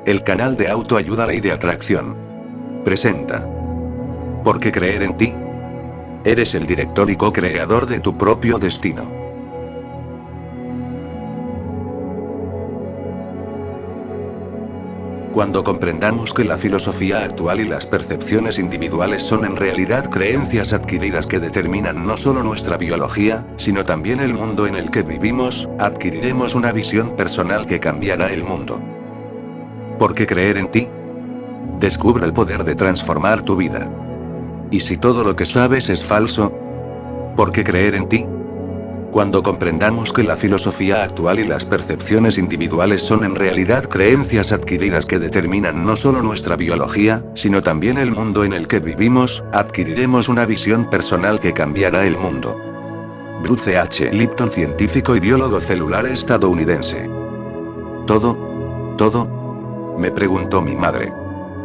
El canal de autoayuda Ley de Atracción presenta ¿Por qué creer en ti? Eres el director y co-creador de tu propio destino. Cuando comprendamos que la filosofía actual y las percepciones individuales son en realidad creencias adquiridas que determinan no solo nuestra biología, sino también el mundo en el que vivimos, adquiriremos una visión personal que cambiará el mundo. ¿Por qué creer en ti? Descubre el poder de transformar tu vida. ¿Y si todo lo que sabes es falso? ¿Por qué creer en ti? Cuando comprendamos que la filosofía actual y las percepciones individuales son en realidad creencias adquiridas que determinan no solo nuestra biología, sino también el mundo en el que vivimos, adquiriremos una visión personal que cambiará el mundo. Bruce H. Lipton, científico y biólogo celular estadounidense. ¿Todo? Me preguntó mi madre.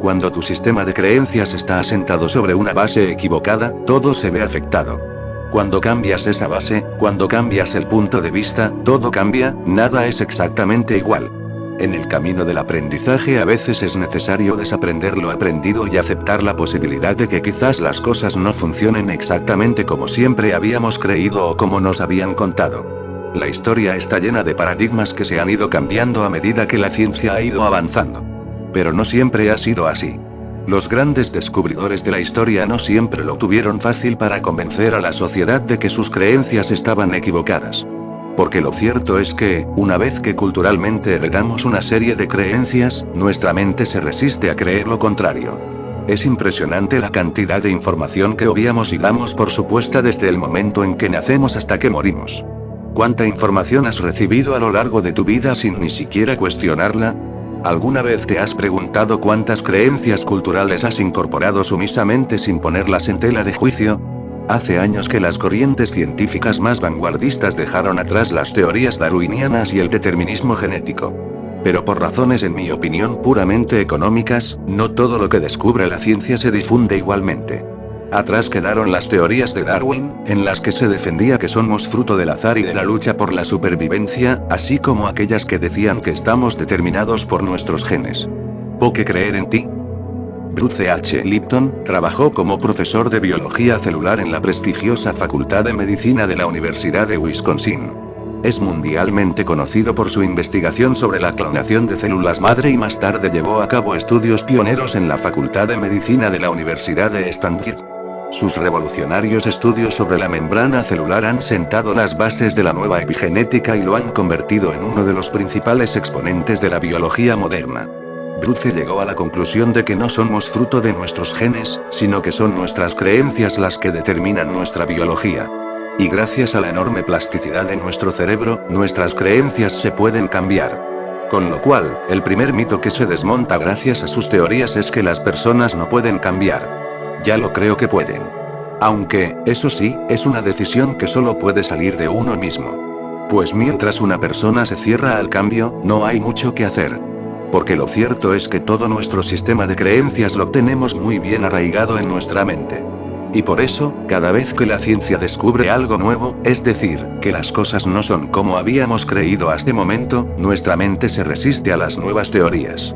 Cuando tu sistema de creencias está asentado sobre una base equivocada, todo se ve afectado. Cuando cambias esa base, cuando cambias el punto de vista, todo cambia, nada es exactamente igual. En el camino del aprendizaje a veces es necesario desaprender lo aprendido y aceptar la posibilidad de que quizás las cosas no funcionen exactamente como siempre habíamos creído o como nos habían contado. La historia está llena de paradigmas que se han ido cambiando a medida que la ciencia ha ido avanzando. Pero no siempre ha sido así. Los grandes descubridores de la historia no siempre lo tuvieron fácil para convencer a la sociedad de que sus creencias estaban equivocadas. Porque lo cierto es que, una vez que culturalmente heredamos una serie de creencias, nuestra mente se resiste a creer lo contrario. Es impresionante la cantidad de información que obviamos y damos por supuesta desde el momento en que nacemos hasta que morimos. ¿Cuánta información has recibido a lo largo de tu vida sin ni siquiera cuestionarla? ¿Alguna vez te has preguntado cuántas creencias culturales has incorporado sumisamente sin ponerlas en tela de juicio? Hace años que las corrientes científicas más vanguardistas dejaron atrás las teorías darwinianas y el determinismo genético. Pero por razones en mi opinión puramente económicas, no todo lo que descubre la ciencia se difunde igualmente. Atrás quedaron las teorías de Darwin, en las que se defendía que somos fruto del azar y de la lucha por la supervivencia, así como aquellas que decían que estamos determinados por nuestros genes. ¿Por qué creer en ti? Bruce H. Lipton trabajó como profesor de biología celular en la prestigiosa Facultad de Medicina de la Universidad de Wisconsin. Es mundialmente conocido por su investigación sobre la clonación de células madre y más tarde llevó a cabo estudios pioneros en la Facultad de Medicina de la Universidad de Stanford. Sus revolucionarios estudios sobre la membrana celular han sentado las bases de la nueva epigenética y lo han convertido en uno de los principales exponentes de la biología moderna. Bruce llegó a la conclusión de que no somos fruto de nuestros genes, sino que son nuestras creencias las que determinan nuestra biología. Y gracias a la enorme plasticidad de nuestro cerebro, nuestras creencias se pueden cambiar. Con lo cual, el primer mito que se desmonta gracias a sus teorías es que las personas no pueden cambiar. Ya lo creo que pueden. Aunque, eso sí, es una decisión que solo puede salir de uno mismo. Pues mientras una persona se cierra al cambio, no hay mucho que hacer. Porque lo cierto es que todo nuestro sistema de creencias lo tenemos muy bien arraigado en nuestra mente. Y por eso, cada vez que la ciencia descubre algo nuevo, es decir, que las cosas no son como habíamos creído hasta el momento, nuestra mente se resiste a las nuevas teorías.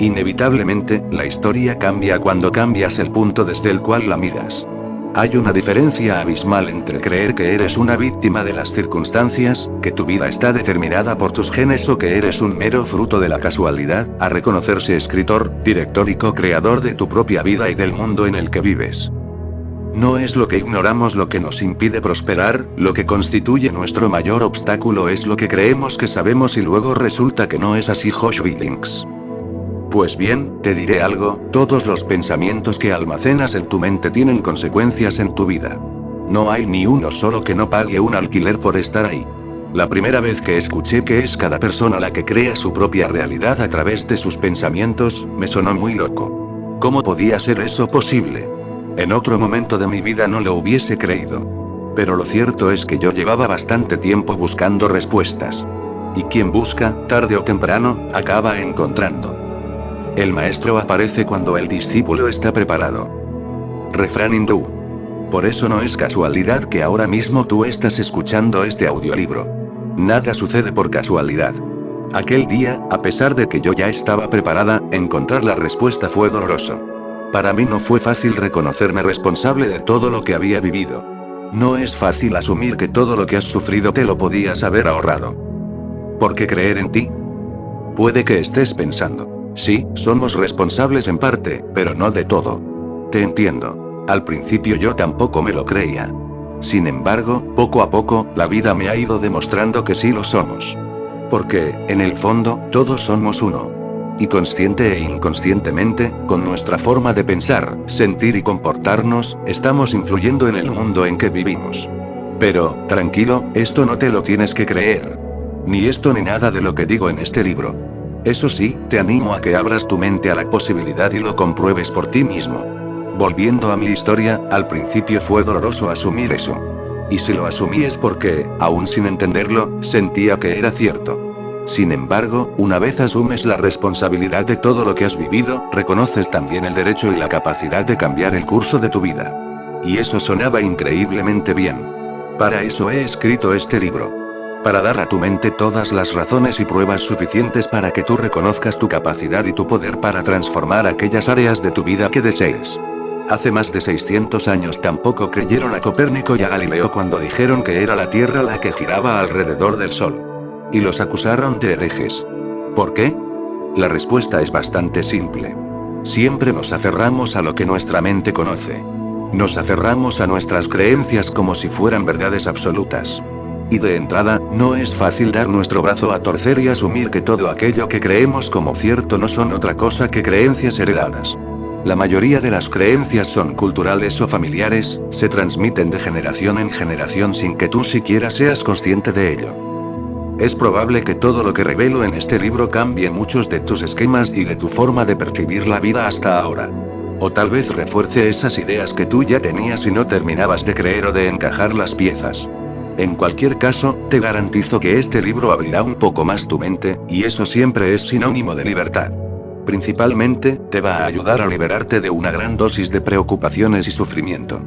Inevitablemente, la historia cambia cuando cambias el punto desde el cual la miras. Hay una diferencia abismal entre creer que eres una víctima de las circunstancias, que tu vida está determinada por tus genes o que eres un mero fruto de la casualidad, a reconocerse escritor, director y co-creador de tu propia vida y del mundo en el que vives. No es lo que ignoramos lo que nos impide prosperar, lo que constituye nuestro mayor obstáculo es lo que creemos que sabemos y luego resulta que no es así. Josh Billings. Pues bien, te diré algo, todos los pensamientos que almacenas en tu mente tienen consecuencias en tu vida. No hay ni uno solo que no pague un alquiler por estar ahí. La primera vez que escuché que es cada persona la que crea su propia realidad a través de sus pensamientos, me sonó muy loco. ¿Cómo podía ser eso posible? En otro momento de mi vida no lo hubiese creído. Pero lo cierto es que yo llevaba bastante tiempo buscando respuestas. Y quien busca, tarde o temprano, acaba encontrando. El maestro aparece cuando el discípulo está preparado. Refrán hindú. Por eso no es casualidad que ahora mismo tú estás escuchando este audiolibro. Nada sucede por casualidad. Aquel día, a pesar de que yo ya estaba preparada, encontrar la respuesta fue doloroso. Para mí no fue fácil reconocerme responsable de todo lo que había vivido. No es fácil asumir que todo lo que has sufrido te lo podías haber ahorrado. ¿Por qué creer en ti? Puede que estés pensando. Sí, somos responsables en parte, pero no de todo. Te entiendo. Al principio yo tampoco me lo creía. Sin embargo, poco a poco, la vida me ha ido demostrando que sí lo somos. Porque, en el fondo, todos somos uno. Y consciente e inconscientemente, con nuestra forma de pensar, sentir y comportarnos, estamos influyendo en el mundo en que vivimos. Pero, tranquilo, esto no te lo tienes que creer. Ni esto ni nada de lo que digo en este libro. Eso sí, te animo a que abras tu mente a la posibilidad y lo compruebes por ti mismo. Volviendo a mi historia, al principio fue doloroso asumir eso. Y si lo asumí es porque, aún sin entenderlo, sentía que era cierto. Sin embargo, una vez asumes la responsabilidad de todo lo que has vivido, reconoces también el derecho y la capacidad de cambiar el curso de tu vida. Y eso sonaba increíblemente bien. Para eso he escrito este libro. Para dar a tu mente todas las razones y pruebas suficientes para que tú reconozcas tu capacidad y tu poder para transformar aquellas áreas de tu vida que desees. Hace más de 600 años tampoco creyeron a Copérnico y a Galileo cuando dijeron que era la Tierra la que giraba alrededor del Sol. Y los acusaron de herejes. ¿Por qué? La respuesta es bastante simple. Siempre nos aferramos a lo que nuestra mente conoce. Nos aferramos a nuestras creencias como si fueran verdades absolutas. Y de entrada, no es fácil dar nuestro brazo a torcer y asumir que todo aquello que creemos como cierto no son otra cosa que creencias heredadas. La mayoría de las creencias son culturales o familiares, se transmiten de generación en generación sin que tú siquiera seas consciente de ello. Es probable que todo lo que revelo en este libro cambie muchos de tus esquemas y de tu forma de percibir la vida hasta ahora. O tal vez refuerce esas ideas que tú ya tenías y no terminabas de creer o de encajar las piezas. En cualquier caso, te garantizo que este libro abrirá un poco más tu mente, y eso siempre es sinónimo de libertad. Principalmente, te va a ayudar a liberarte de una gran dosis de preocupaciones y sufrimiento.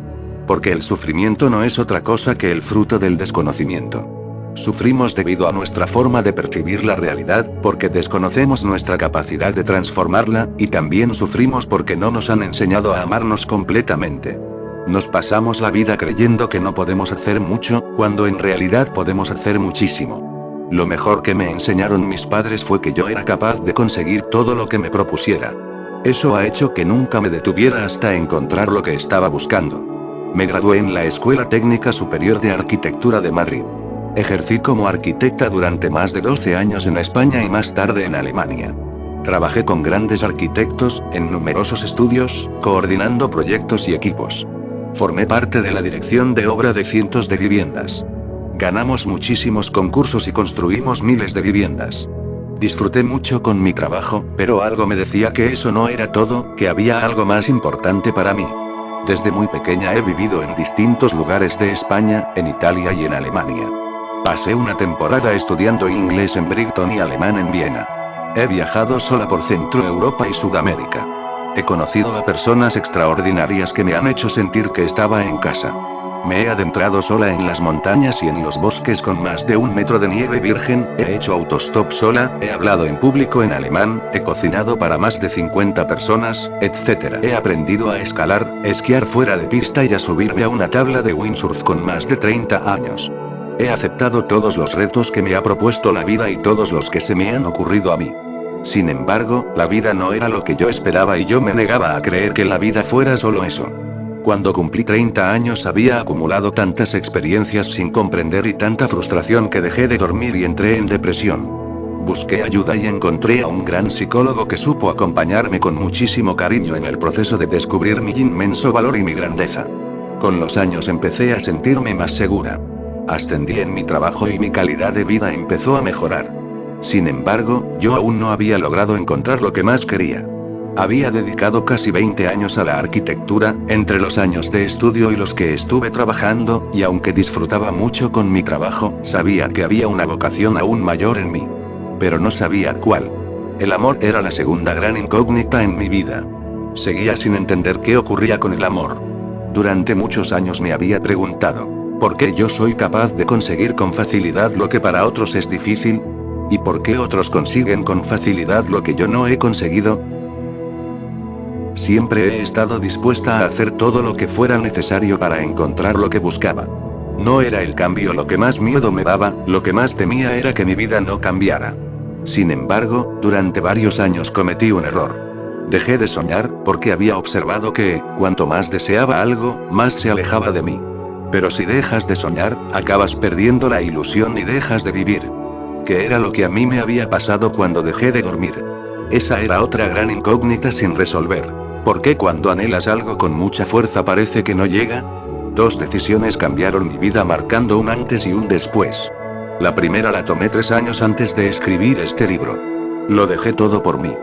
Porque el sufrimiento no es otra cosa que el fruto del desconocimiento. Sufrimos debido a nuestra forma de percibir la realidad, porque desconocemos nuestra capacidad de transformarla, y también sufrimos porque no nos han enseñado a amarnos completamente. Nos pasamos la vida creyendo que no podemos hacer mucho, cuando en realidad podemos hacer muchísimo. Lo mejor que me enseñaron mis padres fue que yo era capaz de conseguir todo lo que me propusiera. Eso ha hecho que nunca me detuviera hasta encontrar lo que estaba buscando. Me gradué en la Escuela Técnica Superior de Arquitectura de Madrid. Ejercí como arquitecta durante más de 12 años en España y más tarde en Alemania. Trabajé con grandes arquitectos, en numerosos estudios, coordinando proyectos y equipos. Formé parte de la dirección de obra de cientos de viviendas. Ganamos muchísimos concursos y construimos miles de viviendas. Disfruté mucho con mi trabajo, pero algo me decía que eso no era todo, que había algo más importante para mí. Desde muy pequeña he vivido en distintos lugares de España, en Italia y en Alemania. Pasé una temporada estudiando inglés en Brighton y alemán en Viena. He viajado sola por Centro Europa y Sudamérica. He conocido a personas extraordinarias que me han hecho sentir que estaba en casa. Me he adentrado sola en las montañas y en los bosques con más de 1 metro de nieve virgen, he hecho autostop sola, he hablado en público en alemán, he cocinado para más de 50 personas, etc. He aprendido a escalar, esquiar fuera de pista y a subirme a una tabla de windsurf con más de 30 años. He aceptado todos los retos que me ha propuesto la vida y todos los que se me han ocurrido a mí. Sin embargo, la vida no era lo que yo esperaba y yo me negaba a creer que la vida fuera solo eso. Cuando cumplí 30 años había acumulado tantas experiencias sin comprender y tanta frustración que dejé de dormir y entré en depresión. Busqué ayuda y encontré a un gran psicólogo que supo acompañarme con muchísimo cariño en el proceso de descubrir mi inmenso valor y mi grandeza. Con los años empecé a sentirme más segura. Ascendí en mi trabajo y mi calidad de vida empezó a mejorar. Sin embargo, yo aún no había logrado encontrar lo que más quería. Había dedicado casi 20 años a la arquitectura, entre los años de estudio y los que estuve trabajando, y aunque disfrutaba mucho con mi trabajo, sabía que había una vocación aún mayor en mí. Pero no sabía cuál. El amor era la segunda gran incógnita en mi vida. Seguía sin entender qué ocurría con el amor. Durante muchos años me había preguntado, ¿por qué yo soy capaz de conseguir con facilidad lo que para otros es difícil? ¿Y por qué otros consiguen con facilidad lo que yo no he conseguido? Siempre he estado dispuesta a hacer todo lo que fuera necesario para encontrar lo que buscaba. No era el cambio lo que más miedo me daba, lo que más temía era que mi vida no cambiara. Sin embargo, durante varios años cometí un error. Dejé de soñar, porque había observado que, cuanto más deseaba algo, más se alejaba de mí. Pero si dejas de soñar, acabas perdiendo la ilusión y dejas de vivir. ¿Qué era lo que a mí me había pasado cuando dejé de dormir? Esa era otra gran incógnita sin resolver. ¿Por qué cuando anhelas algo con mucha fuerza parece que no llega? Dos decisiones cambiaron mi vida marcando un antes y un después. La primera la tomé 3 años antes de escribir este libro. Lo dejé todo por mí.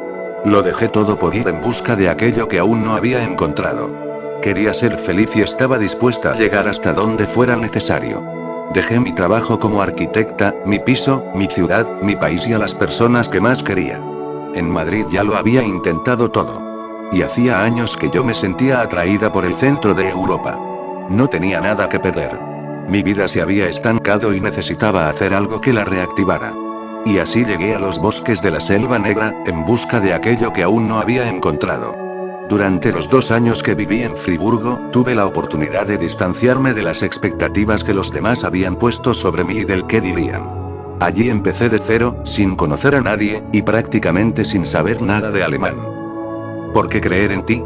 Lo dejé todo por ir en busca de aquello que aún no había encontrado. Quería ser feliz y estaba dispuesta a llegar hasta donde fuera necesario. Dejé mi trabajo como arquitecta, mi piso, mi ciudad, mi país y a las personas que más quería. En Madrid ya lo había intentado todo. Y hacía años que yo me sentía atraída por el centro de Europa. No tenía nada que perder. Mi vida se había estancado y necesitaba hacer algo que la reactivara. Y así llegué a los bosques de la Selva Negra, en busca de aquello que aún no había encontrado. Durante los 2 años que viví en Friburgo, tuve la oportunidad de distanciarme de las expectativas que los demás habían puesto sobre mí y del que dirían. Allí empecé de cero, sin conocer a nadie, y prácticamente sin saber nada de alemán. ¿Por qué creer en ti?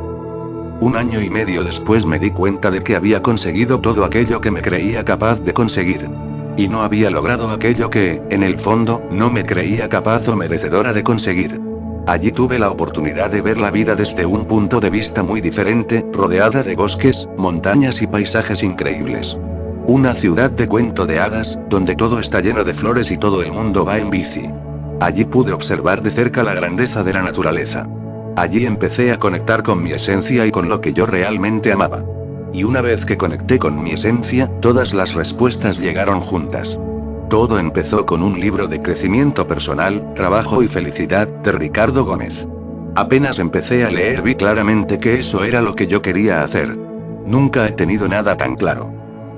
1 año y medio después me di cuenta de que había conseguido todo aquello que me creía capaz de conseguir. Y no había logrado aquello que, en el fondo, no me creía capaz o merecedora de conseguir. Allí tuve la oportunidad de ver la vida desde un punto de vista muy diferente, rodeada de bosques, montañas y paisajes increíbles. Una ciudad de cuento de hadas, donde todo está lleno de flores y todo el mundo va en bici. Allí pude observar de cerca la grandeza de la naturaleza. Allí empecé a conectar con mi esencia y con lo que yo realmente amaba. Y una vez que conecté con mi esencia, todas las respuestas llegaron juntas. Todo empezó con un libro de crecimiento personal, trabajo y felicidad, de Ricardo Gómez. Apenas empecé a leer vi claramente que eso era lo que yo quería hacer. Nunca he tenido nada tan claro.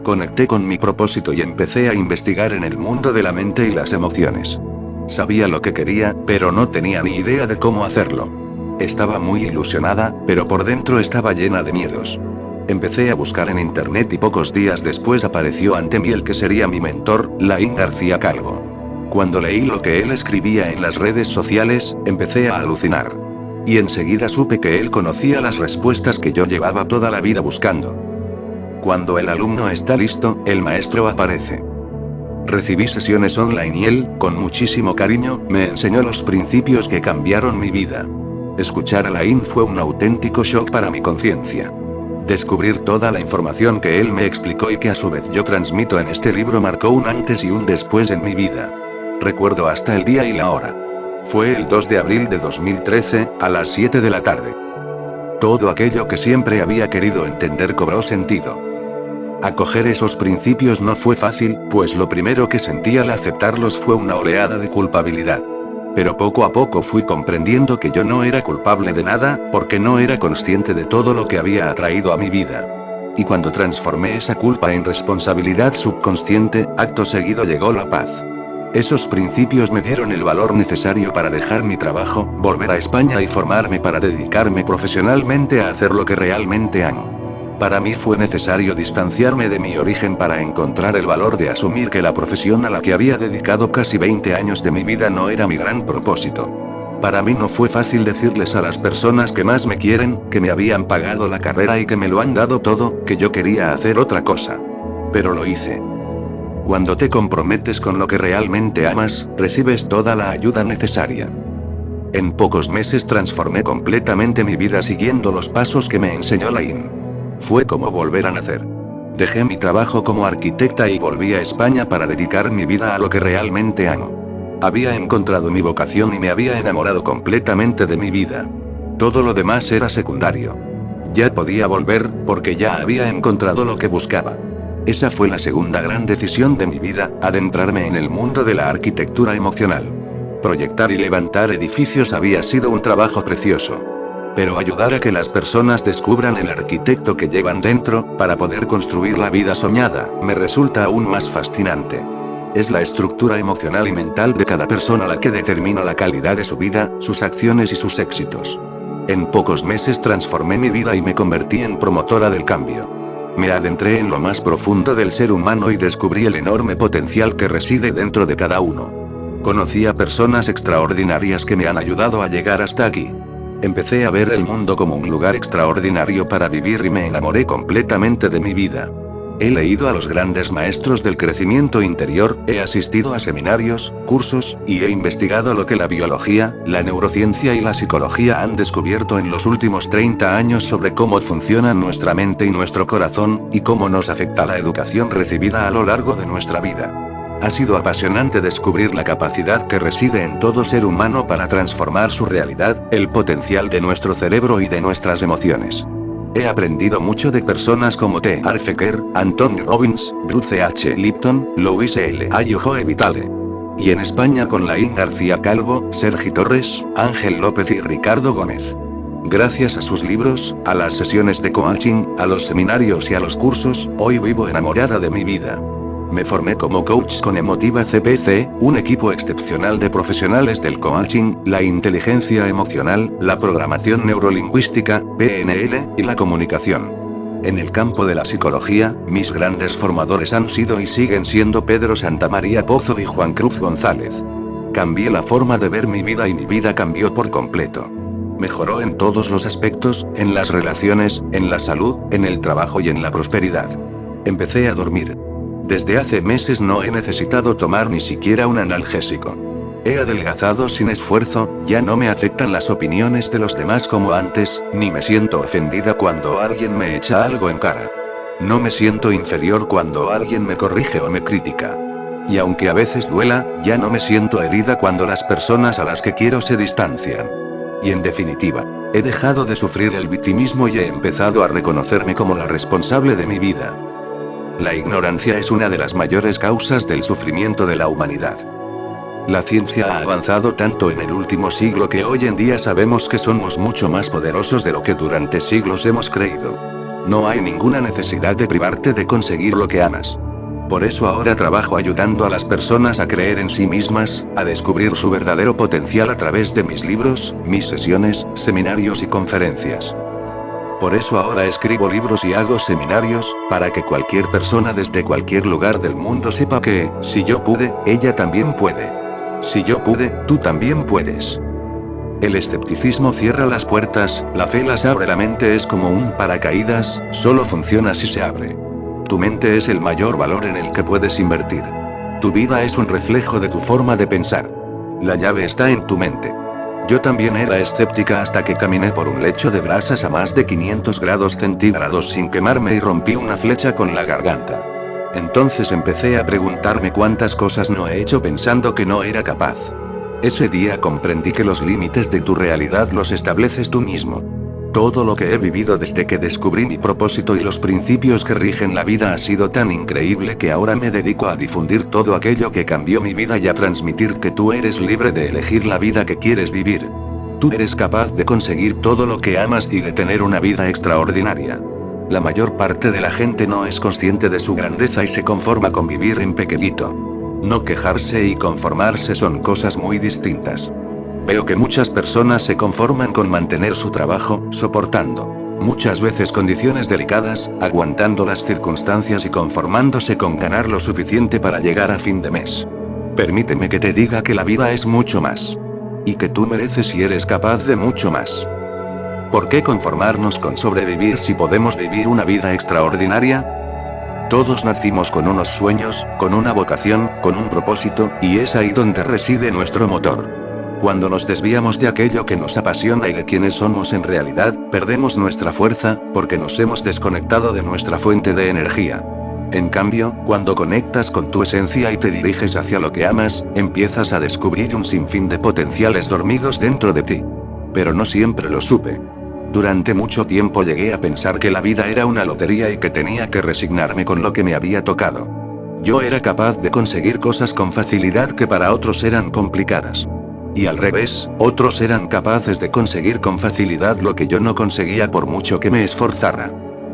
Conecté con mi propósito y empecé a investigar en el mundo de la mente y las emociones. Sabía lo que quería, pero no tenía ni idea de cómo hacerlo. Estaba muy ilusionada, pero por dentro estaba llena de miedos. Empecé a buscar en internet y pocos días después apareció ante mí el que sería mi mentor, Laín García Calvo. Cuando leí lo que él escribía en las redes sociales, empecé a alucinar. Y enseguida supe que él conocía las respuestas que yo llevaba toda la vida buscando. Cuando el alumno está listo, el maestro aparece. Recibí sesiones online y él, con muchísimo cariño, me enseñó los principios que cambiaron mi vida. Escuchar a Laín fue un auténtico shock para mi conciencia. Descubrir toda la información que él me explicó y que a su vez yo transmito en este libro marcó un antes y un después en mi vida. Recuerdo hasta el día y la hora. Fue el 2 de abril de 2013, a las 7 de la tarde. Todo aquello que siempre había querido entender cobró sentido. Acoger esos principios no fue fácil, pues lo primero que sentí al aceptarlos fue una oleada de culpabilidad. Pero poco a poco fui comprendiendo que yo no era culpable de nada, porque no era consciente de todo lo que había atraído a mi vida. Y cuando transformé esa culpa en responsabilidad subconsciente, acto seguido llegó la paz. Esos principios me dieron el valor necesario para dejar mi trabajo, volver a España y formarme para dedicarme profesionalmente a hacer lo que realmente amo. Para mí fue necesario distanciarme de mi origen para encontrar el valor de asumir que la profesión a la que había dedicado casi 20 años de mi vida no era mi gran propósito. Para mí no fue fácil decirles a las personas que más me quieren, que me habían pagado la carrera y que me lo han dado todo, que yo quería hacer otra cosa. Pero lo hice. Cuando te comprometes con lo que realmente amas, recibes toda la ayuda necesaria. En pocos meses transformé completamente mi vida siguiendo los pasos que me enseñó Laín. Fue como volver a nacer. Dejé mi trabajo como arquitecta y volví a España para dedicar mi vida a lo que realmente amo. Había encontrado mi vocación y me había enamorado completamente de mi vida. Todo lo demás era secundario. Ya podía volver, porque ya había encontrado lo que buscaba. Esa fue la segunda gran decisión de mi vida, adentrarme en el mundo de la arquitectura emocional. Proyectar y levantar edificios había sido un trabajo precioso. Pero ayudar a que las personas descubran el arquitecto que llevan dentro, para poder construir la vida soñada, me resulta aún más fascinante. es la estructura emocional y mental de cada persona la que determina la calidad de su vida, sus acciones y sus éxitos. En pocos meses transformé mi vida y me convertí en promotora del cambio. Me adentré en lo más profundo del ser humano y descubrí el enorme potencial que reside dentro de cada uno. Conocí a personas extraordinarias que me han ayudado a llegar hasta aquí. Empecé a ver el mundo como un lugar extraordinario para vivir y me enamoré completamente de mi vida. He leído a los grandes maestros del crecimiento interior, he asistido a seminarios, cursos, y he investigado lo que la biología, la neurociencia y la psicología han descubierto en los últimos 30 años sobre cómo funcionan nuestra mente y nuestro corazón, y cómo nos afecta la educación recibida a lo largo de nuestra vida. Ha sido apasionante descubrir la capacidad que reside en todo ser humano para transformar su realidad, el potencial de nuestro cerebro y de nuestras emociones. He aprendido mucho de personas como T. Harv Eker, Anthony Robbins, Bruce H. Lipton, Louise L. Hay o Joe Vitale. Y en España con Laín García Calvo, Sergi Torres, Ángel López y Ricardo Gómez. Gracias a sus libros, a las sesiones de coaching, a los seminarios y a los cursos, hoy vivo enamorada de mi vida. Me formé como coach con Emotiva CPC, un equipo excepcional de profesionales del coaching, la inteligencia emocional, la programación neurolingüística, PNL, y la comunicación. En el campo de la psicología, mis grandes formadores han sido y siguen siendo Pedro Santamaría Pozo y Juan Cruz González. Cambié la forma de ver mi vida y mi vida cambió por completo. Mejoró en todos los aspectos, en las relaciones, en la salud, en el trabajo y en la prosperidad. Empecé a dormir. Desde hace meses no he necesitado tomar ni siquiera un analgésico. He adelgazado sin esfuerzo, ya no me afectan las opiniones de los demás como antes, ni me siento ofendida cuando alguien me echa algo en cara. No me siento inferior cuando alguien me corrige o me critica. Y aunque a veces duela, ya no me siento herida cuando las personas a las que quiero se distancian. Y en definitiva, he dejado de sufrir el victimismo y he empezado a reconocerme como la responsable de mi vida. La ignorancia es una de las mayores causas del sufrimiento de la humanidad. La ciencia ha avanzado tanto en el último siglo que hoy en día sabemos que somos mucho más poderosos de lo que durante siglos hemos creído. No hay ninguna necesidad de privarte de conseguir lo que amas. Por eso ahora trabajo ayudando a las personas a creer en sí mismas, a descubrir su verdadero potencial a través de mis libros, mis sesiones, seminarios y conferencias. Por eso ahora escribo libros y hago seminarios, para que cualquier persona desde cualquier lugar del mundo sepa que, si yo pude, ella también puede. Si yo pude, tú también puedes. El escepticismo cierra las puertas, la fe las abre. La mente es como un paracaídas, solo funciona si se abre. Tu mente es el mayor valor en el que puedes invertir. Tu vida es un reflejo de tu forma de pensar. La llave está en tu mente. Yo también era escéptica hasta que caminé por un lecho de brasas a más de 500 grados centígrados sin quemarme y rompí una flecha con la garganta. Entonces empecé a preguntarme cuántas cosas no he hecho pensando que no era capaz. Ese día comprendí que los límites de tu realidad los estableces tú mismo. Todo lo que he vivido desde que descubrí mi propósito y los principios que rigen la vida ha sido tan increíble que ahora me dedico a difundir todo aquello que cambió mi vida y a transmitir que tú eres libre de elegir la vida que quieres vivir. Tú eres capaz de conseguir todo lo que amas y de tener una vida extraordinaria. La mayor parte de la gente no es consciente de su grandeza y se conforma con vivir en pequeñito. No quejarse y conformarse son cosas muy distintas. Veo que muchas personas se conforman con mantener su trabajo, soportando muchas veces condiciones delicadas, aguantando las circunstancias y conformándose con ganar lo suficiente para llegar a fin de mes. Permíteme que te diga que la vida es mucho más. Y que tú mereces y eres capaz de mucho más. ¿Por qué conformarnos con sobrevivir si podemos vivir una vida extraordinaria? Todos nacimos con unos sueños, con una vocación, con un propósito, y es ahí donde reside nuestro motor. Cuando nos desviamos de aquello que nos apasiona y de quienes somos en realidad, perdemos nuestra fuerza, porque nos hemos desconectado de nuestra fuente de energía. En cambio, cuando conectas con tu esencia y te diriges hacia lo que amas, empiezas a descubrir un sinfín de potenciales dormidos dentro de ti. Pero no siempre lo supe. Durante mucho tiempo llegué a pensar que la vida era una lotería y que tenía que resignarme con lo que me había tocado. Yo era capaz de conseguir cosas con facilidad que para otros eran complicadas. Y al revés, otros eran capaces de conseguir con facilidad lo que yo no conseguía por mucho que me esforzara.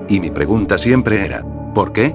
Y mi pregunta siempre era, ¿por qué?